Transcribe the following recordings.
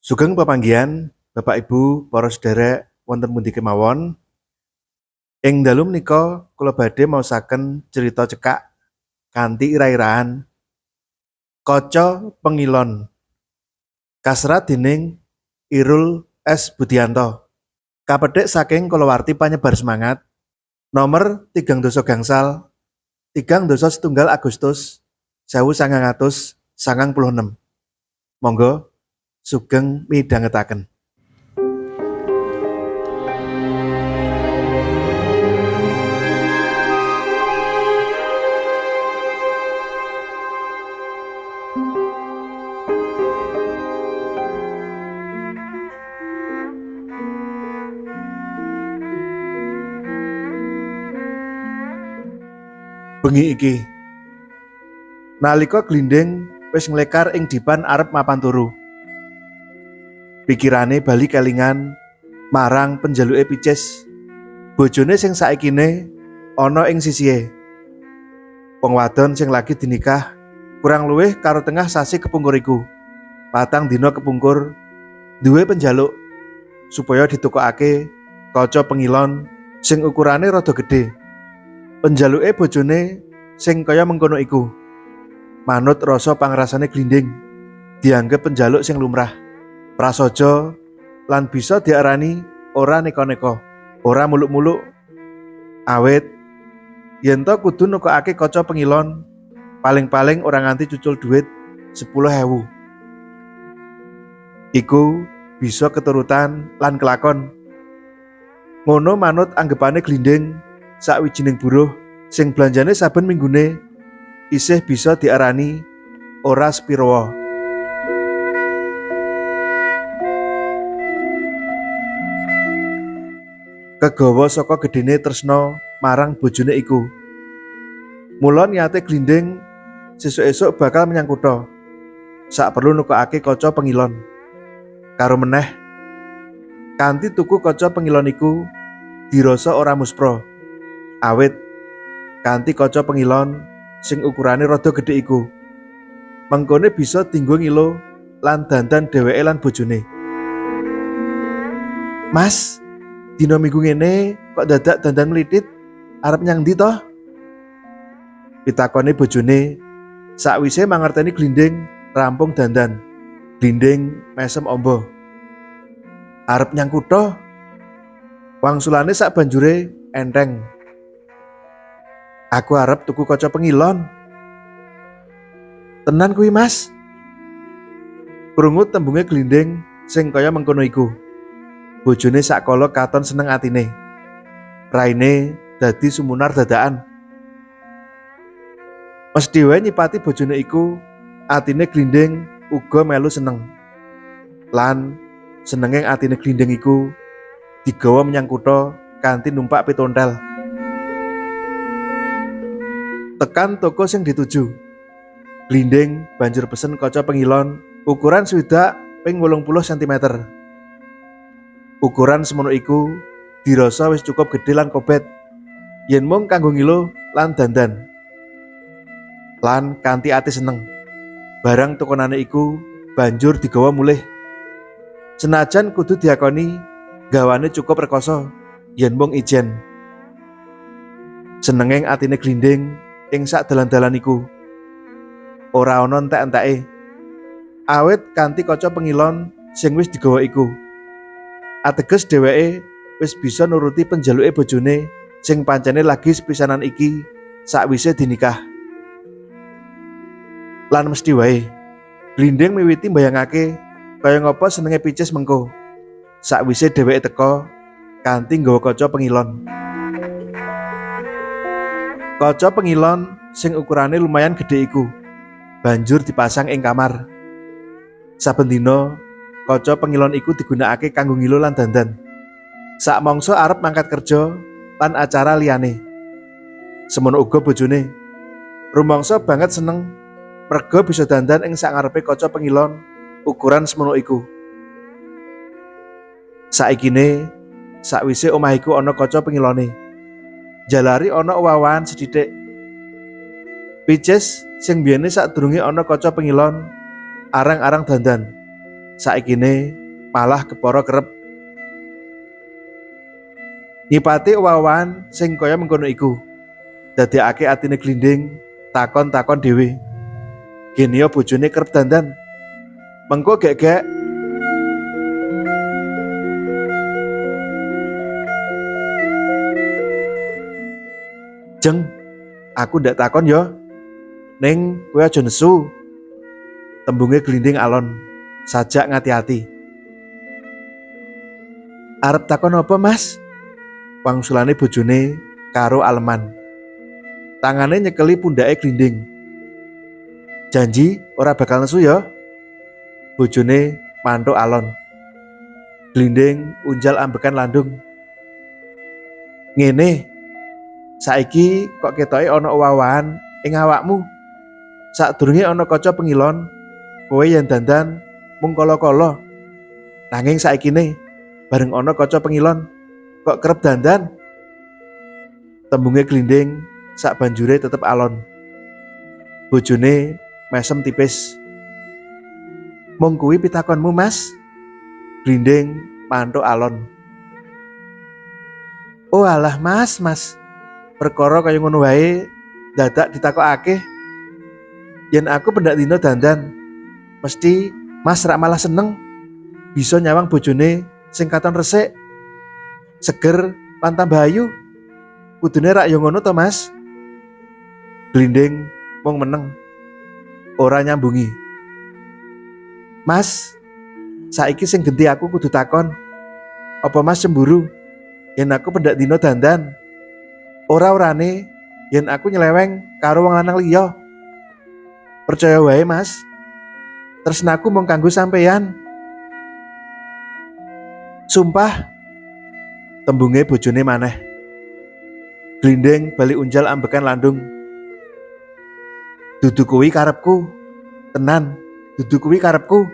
Sugeng pepanggihan, Bapak Ibu, para sedherek wonten pundi kemawon. Ing dalu menika kula badhe maosaken crita cekak kanthi ira-iraan Kaca Pengilon kaserat dening Irul S. Budianto. Kapedhik saking kulawarti panyebar semangat nomor 3 setunggal Agustus 1996. Monggo sugeng midhangetaken. Bengi iki nalika Glinding wis nglekar ing dipan arep mapan turu. Pikirane bali kelingan marang penjaluke Picis, bojone sing saikine ana ing sisihe. Wong wadon sing lagi dinikah kurang luwih karo tengah sasi kepungkur iku. 4 dina kepungkur duwe penjaluk supaya ditukokake kaca pengilon sing ukurane rada gedhe. Penjaluke bojone sing kaya mengkono iku manut rasa pangrasane Glinding dianggep penjaluk sing lumrah, prasaja lan bisa diarani ora neka-neka, ora muluk-muluk. Awit yen to kudu nukokake kaca pengilon paling-paling ora nganti cucul dhuwit 10.000. Iku bisa keturutan lan kelakon. Ngono manut anggepane Glinding, sawijining buruh sing belanjane saben minggune isih bisa diarani ora spirowo. Kegawa saka gedene tresna marang bojone iku. Mula niate Glinding sesuk-esuk bakal menyang kutha. Sak perlu nukokake kaca pengilon. Karo meneh kanthi tuku kaca pengilon iku dirasa ora muspra. Awit kanthi kaca pengilon sing ukurane rada gedhe iku mengkone bisa dienggo ngilo lan dandan dheweke lan bojone. "Mas, dina minggu ngene kok dadak dandan mlitit, arep nyang ndi toh?" pitakone bojone sakwise mangerteni Glinding rampung dandan. Glinding mesem amba. "Arep nyang kutha." Wangsulane sak banjure enteng. "Aku arep tuku kaca pengilon." "Tenan kuwi, Mas?" Krungu tembunge Glinding sing kaya mengkono iku, bojone sakala katon seneng atine. Raine dadi sumunar dadakan. Mesthi wae nyipati bojone iku, atine Glinding uga melu seneng. Lan senenge atine Glinding iku digawa menyang kutha kanthi numpak pitontel. Tekan toko sing dituju, Glinding banjur pesen kaca pengilon ukuran 60 x 80 cm. Ukuran semono iku dirasa wis cukup gedhe lan kobet yen mung kanggo ngilo lan dandan. Lan kanthi ati seneng, barang tukonane iku banjur digawa mulih. Senajan kudu diakoni gawane cukup rekoso yen mung ijen. Senenging atine Glinding ing sak dalan-dalan iku ora ana entek-enteke. Awit kanthi kaca pengilon sing wis digawa iku ateges dheweke wis bisa nuruti penjaluke bojone sing pancene lagi sepisanan iki sakwise dinikah. Lan mesti wae Glinding miwiti mbayangake kaya ngapa senenge Picis mengko sakwise dheweke teka kanthi nggawa kaca pengilon. Kaca pengilon sing ukurane lumayan gedhe iku banjur dipasang ing kamar. Saben dina kaca pengilon iku digunakake kanggo ngilo lan dandan. Sak mangsa arep mangkat kerja lan acara liyane. Semono uga bojone. Rumangsa banget seneng merga bisa dandan ing sangarepe kaca pengilon ukuran semono iku. Saikine sakwise omah iku ana kaca pengilone, jalari ana owahan sethithik. Picis sing biyene sadurunge ana kaca pengilon arang-arang dandan. saikine malah kepara kerep. Nyipati wawan sing kaya mengkono iku dadekake atine Glinding takon-takon dhewe. Geni yo bojone kerep dandan. Mengko gek-gek Jeng, aku ndak takon yo. Ning kowe aja nesu. Tembunge Glinding alon, sajak ngati-ati. Arep takon apa, Mas? Wangsulane bojone karo aleman. Tangane nyekeli pundake Glinding. Janji ora bakal nesu ya. Bojone mantuk alon. Glinding unjal ambekan landung. Ngene, saiki kok ketoke ana owahan ing awakmu. Sadurunge ana kaca pengilon, kowe yen dandan mung kala-kala. Nanging saikine bareng ana kaca pengilon, kok kerep dandan. Tembunge Glinding sak banjure tetep alon. Bojone mesem tipis. Mung kuwi pitakonmu, Mas? Glinding mantuk alon. Oh alah Mas, perkara kaya ngono wae dadak ditakokake. Yen aku pendak dina dandan, mesti Mas rak malah seneng bisa nyawang bojone sing katon resik, seger lan tambah ayu. Kudune rak yo ngono to, Mas? Glinding mung meneng, ora nyambungi. Mas, saiki sing genti aku kudu takon, apa Mas cemburu yen aku pendak dina dandan? Ora-orane yen aku nyeleweng karo wong lanang liya. Percaya wae, Mas. Tresnaku mung kanggo sampeyan. Sumpah, tembunge bojone maneh. Glinding bali unjal ambekan landung. Dudu kuwi karepku. Tenan, dudu kuwi karepku.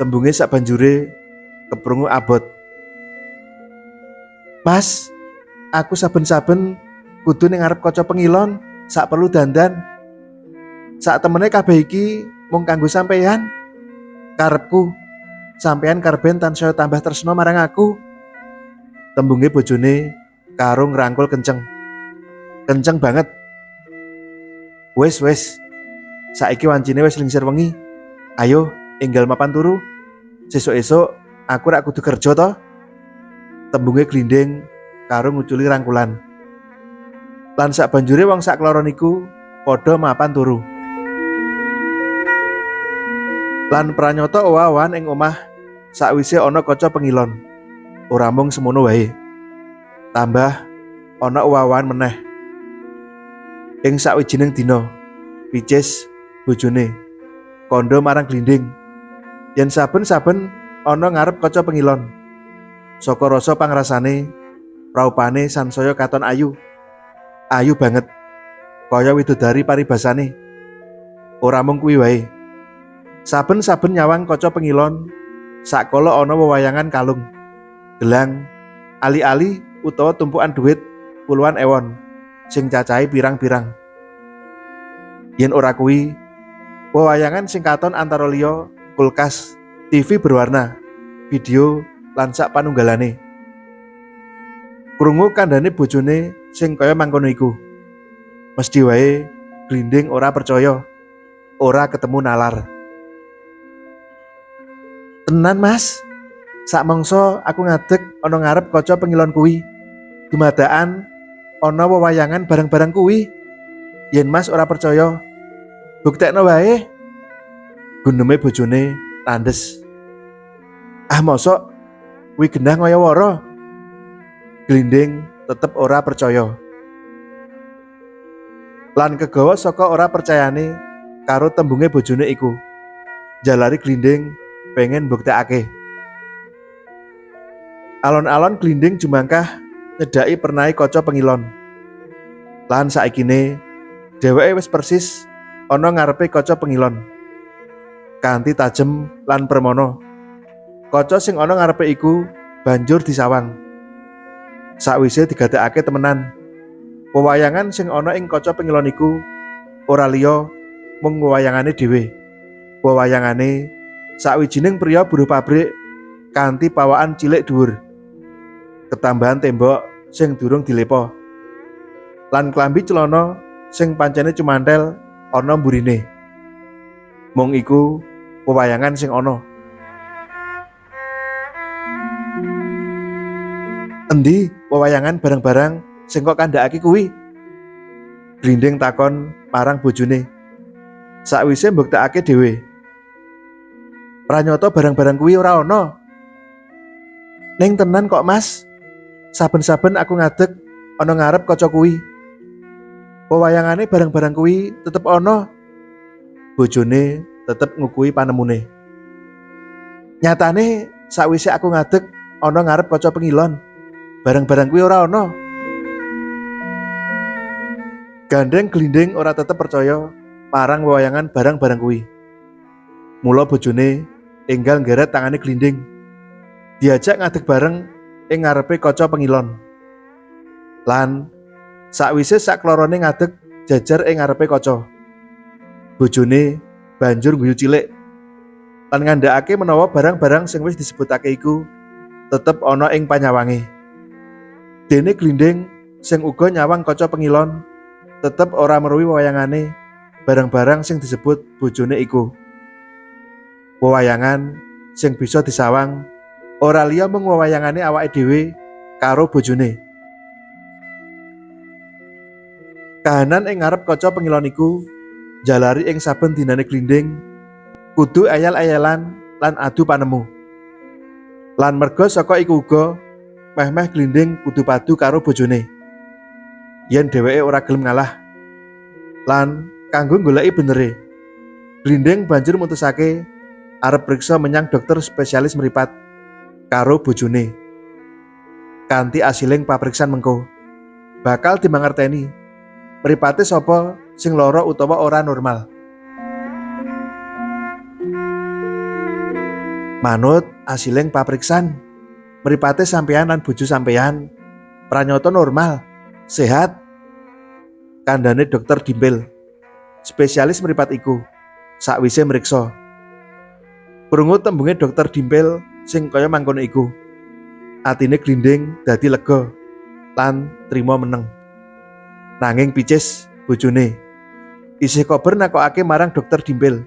Tembunge sak banjure keprungu abot. Mas, aku saben-saben kudu ning ngarep kaca pengilon sak perlu dandan. Sak temene kabeh iki mung kanggo sampeyan. Karepku sampeyan karben tansaya tambah tresna marang aku. Tembunge bojone karo ngrangkul kenceng. Kenceng banget. Wis, saiki wancine wis lingsir wengi. Ayo, enggal mapan turu. Sesuk-esuk aku rak kudu kerja to. Tembunge Glinding karo nguculi rangkulan. Lan sak banjure wong sak kloron iku padha mapan turu. Lan pranyata owahan ing omah sakwise ana kaca pengilon. Ora mung semono wae. Tambah ana owahan meneh. Ing sawijining dina, Picis bojone kandha marang Glinding yen saben-saben ana ngarep kaca pengilon. Saka rasa pangrasane, praupane sansaya katon ayu. Ayu banget, kaya widodari paribasane. Ora mung kuwi wae. Saben-saben nyawang kaca pengilon, sakala ana wewayangan kalung, gelang, ali-ali utawa tumpukan dhuwit puluhan ewon sing cacahe pirang-pirang. Yen ora kuwi, wewayangan sing katon antara liya kulkas, TV berwarna, video lan sak panunggalane. Krungu kandhane bojone sing kaya mangkono iku. Mesti wae Glinding ora percaya, ora ketemu nalar. Tenan, Mas. Sak mangsa aku ngadeg ana ngarep kaca pengilon kuwi. Dumadakan ana wewayangan barang-barang kuwi. Yen Mas ora percaya, buktekno wae. Guneme bojone tandes. Ah mosok kuwi genah kaya wara. Glinding tetep ora percaya. Lan kegawa saka ora percayane karo tembunge bojone iku. Jalari Glinding pengen mbuktekake. Alon-alon Glinding jumangkah nyedaki pernahe kaca pengilon. Lan saikine dheweke wis persis ana ngarepe kaca pengilon. Kanthi tajem lan permana, kaca sing ana ngarepe iku banjur disawang. Sakwise digadekake temenan, wewayangan sing ana ing kaca pengilon iku ora liya mung wewayangane dhewe. Wewayangane Sawijining priya buruh pabrik kanthi pawaan cilik dhuwur. Ketambahan tembok sing durung dilepa. Lan klambi celana sing pancene cumantel ana mburine. Mung iku wewayangan sing ana. Endi wewayangan barang-barang sing kok kandhakake kuwi? Glinding takon marang bojone. Sakwise mbuktekake dhewe. Pranyata barang-barang kuwi ora ana. Ning tenan kok, Mas. Saben-saben aku ngadeg ana ngarep kaca kuwi. Wewayangane barang-barang kuwi tetep ana. Bojone tetep ngukui panemune. Nyatane sakwise aku ngadeg ana ngarep kaca pengilon, barang-barang kuwi ora ana. Gandeng Glinding ora tetep percaya marang wewayangan barang-barang kuwi. Mula bojone enggal nggeret tangane Glinding. Diajak ngadeg bareng ing ngarepe kaca pengilon. Lan sakwise saklorone ngadeg jajar ing ngarepe kaca, bojone banjur guyu cilik lan ngandhakake menawa barang-barang sing wis disebutake iku tetep ana ing panyawange. Dene Glinding sing uga nyawang kaca pengilon tetep ora meruhi wewayangane barang-barang sing disebut bojone iku. Wewayangan sing bisa disawang ora liya mung wewayangane awake dhewe karo bojone. Kahanan ing ngarep kaca pengilon iku jalari ing saben dinane Glinding kudu ayal-ayalan lan adu panemu. Lan merga saka iku uga meh-meh Glinding kudu padu karo bojone yen dheweke ora gelem ngalah. Lan kanggo goleki benere, Glinding banjur mutusake arep priksa menyang dokter spesialis mripat karo bojone. Kanthi asiling papriksan mengko bakal dimangerteni mripate sapa sing lara utawa ora normal. Manut asiling papriksan, mripate sampeyan lan bojo sampeyan pranyata normal, sehat. Kandhane dokter Dimpil, spesialis mripat iku, sakwise mriksa. Krungu tembunge dokter Dimpil sing kaya mangkono iku, atine Glinding dadi lega lan trima meneng. Nanging picis bojone isih kober nakokake marang dokter Dimpil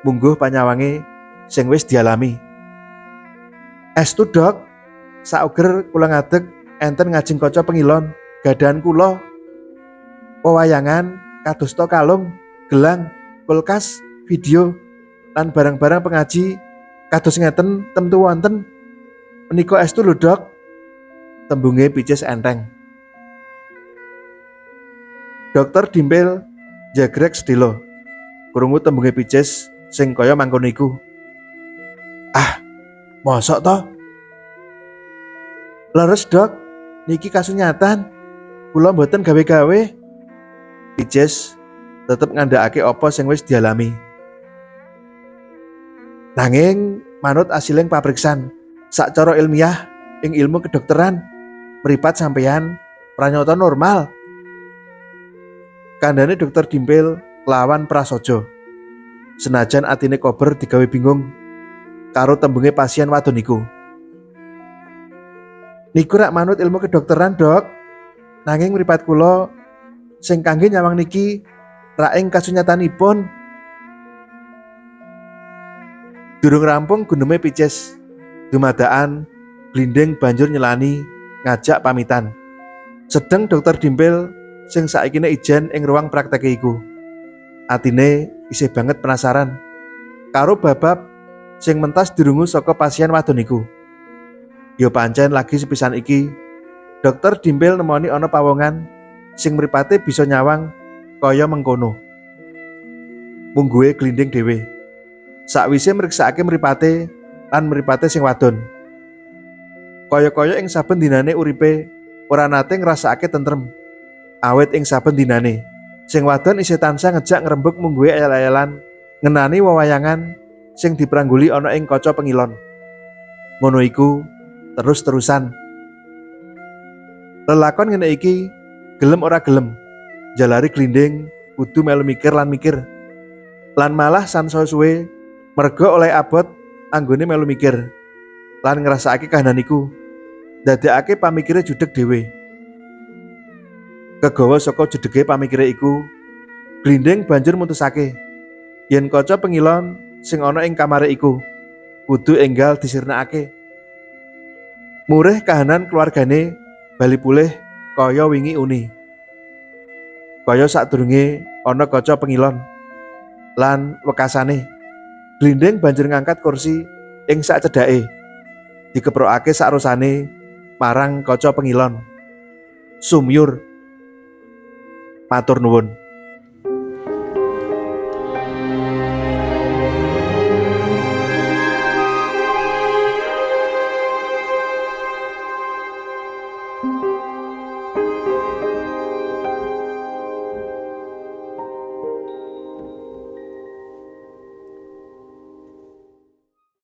mungguh panyawange sing wis dialami. Estu dok, sauger kula ngadeg enten ngajeng kaca pengilon gadahan kula wewayangan kadosta kalung, gelang, kulkas, video lan barang-barang pengaji kados ngeten temtu wonten. Menika estu lho dok, tembunge picis enteng. Dokter Dimpil jagrek sedelo krungu tembunge picis sing kaya mangkono iku. Ah, mosok to? Leres dok, niki kasunyatan, kula mboten gawe-gawe. Picis tetep ngandhakake apa sing wis dialami. Nanging manut asiling papriksan sacara ilmiah ing ilmu kedokteran, mripat sampeyan pranyata normal. Kandhane dokter Dimpil lawan prasaja. Senajan atine kober digawe bingung karo tembunge pasien wadon iku. Niku rak manut ilmu kedokteran dok, nanging mripat kula sing kangge nyawang niki rak ing kasunyatanipun. Durung rampung guneme picis, dumadakan Glinding banjur nyelani ngajak pamitan. Sedeng dokter Dimpil sing saikine ijen ing ruang prakteke iku. Atine isih banget penasaran karo babab sing mentas dirungu saka pasien wadon iku. Ya pancen lagi sepisan iki dokter Dimpil nemoni ana pawongan sing mripate bisa nyawang kaya mengkono. Mungguhe Glinding dhewe sakwise mriksakake mripate lan mripate sing wadon. Kaya-kaya ing saben dinane uripe ora nate ngrasakake tentrem. Awit ing saben dinane sing wadon isih tansah ngejak ngrembug mungguhe ayal-ayalan ngenani wewayangan sing diprangguli ana ing kaca pengilon. Ngono iku terus-terusan. Lelakon ngene iki gelem ora gelem jalari Glinding kudu melu mikir lan mikir. Lan malah sansaya suwe merga oleh abot anggone melu mikir lan ngrasakake kahanan iku ndadekake pamikire judeg dhewe. Kegawa saka jedege pamikire iku, Glinding banjur mutusake yen kaca pengilon sing ana ing kamare iku kudu enggal disirnakake. Murih kahanan keluargane bali pulih kaya wingi uni. Kaya sadurunge ana kaca pengilon lan wekasane, Glinding banjur ngangkat kursi ing sak cedhake, dikeprokake sakrosane marang kaca pengilon. Sumyur, matur nuwun.